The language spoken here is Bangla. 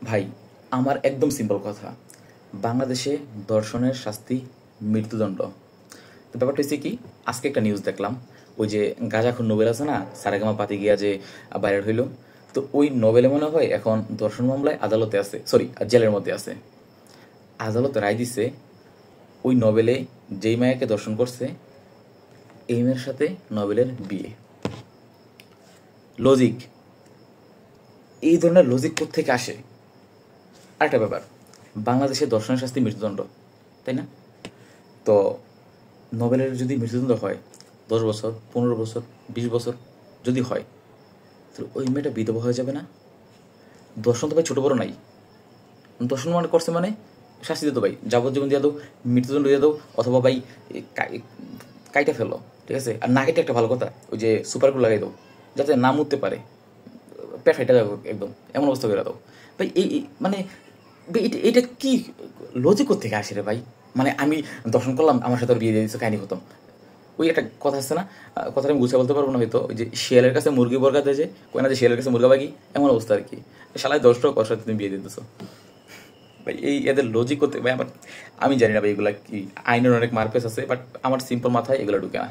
ভাই, আমার একদম সিম্পল কথা, বাংলাদেশে ধর্ষণের শাস্তি মৃত্যুদণ্ড। তো ব্যাপারটা হচ্ছে কি, আজকে একটা নিউজ দেখলাম, ওই যে গাঁজাখুর নোবেল আছে না, সারেগামা পাতি গিয়া যে ভাইরাল হইল, তো ওই নোবেলে মনে হয় এখন ধর্ষণ মামলায় আদালতে আছে, সরি জেলের মধ্যে আছে। আদালতে রায় দিছে ওই নোবেলে যেই মায়াকে ধর্ষণ করছে এই মেয়ের সাথে নোবেলের বিয়ে। লজিক, এই ধরনের লজিক কোত্থেকে আসে? আরেকটা ব্যাপার, বাংলাদেশে ধর্ষণের শাস্তি মৃত্যুদণ্ড, তাই না? তো নোবেলের যদি মৃত্যুদণ্ড হয় 10 বছর, 15 বছর, 20 বছর যদি হয়, তাহলে ওই মেয়েটা বিধবা হয়ে যাবে না? ধর্ষণ তো ভাই ছোটো বড় নাই। ধর্ষণ মানে করছে মানে শাস্তি দিত ভাই, যাবজ্জীবন দিয়ে দাও, মৃত্যুদণ্ড দিয়ে দাও, অথবা ভাই কাইটা ফেলো, ঠিক আছে? আর না কেটে একটা ভালো কথা, ওই যে সুপারগুলো লাগাই দাও, যাতে না মুততে পারে, পেট ফাইটা যাবে একদম, এমন অবস্থা করে দাও ভাই। মানে এটা কি লজিক থেকে আসে রে ভাই? মানে আমি দর্শন করলাম, আমার সাথে ওর বিয়ে দিয়ে দিচ্ছে, কাহিনী খতম। ওই একটা কথা আছে না, কথাটা আমি গুছিয়ে বলতে পারবো না হয়তো, ওই যে শিয়ালের কাছে মুরগি বর্গা দেয়, যে কয় না যে শিয়ালের কাছে মুরগা বাগি, এমন অবস্থা আর কি। শালায় 10 টাকা ওর সাথে তুমি বিয়ে দিতেছো ভাই, এদের লজিক করতে ভাই আমার, আমি জানি না ভাই এগুলা কি, আইনের অনেক মারপেস আছে, বাট আমার সিম্পল মাথায় এগুলো ঢুকে না।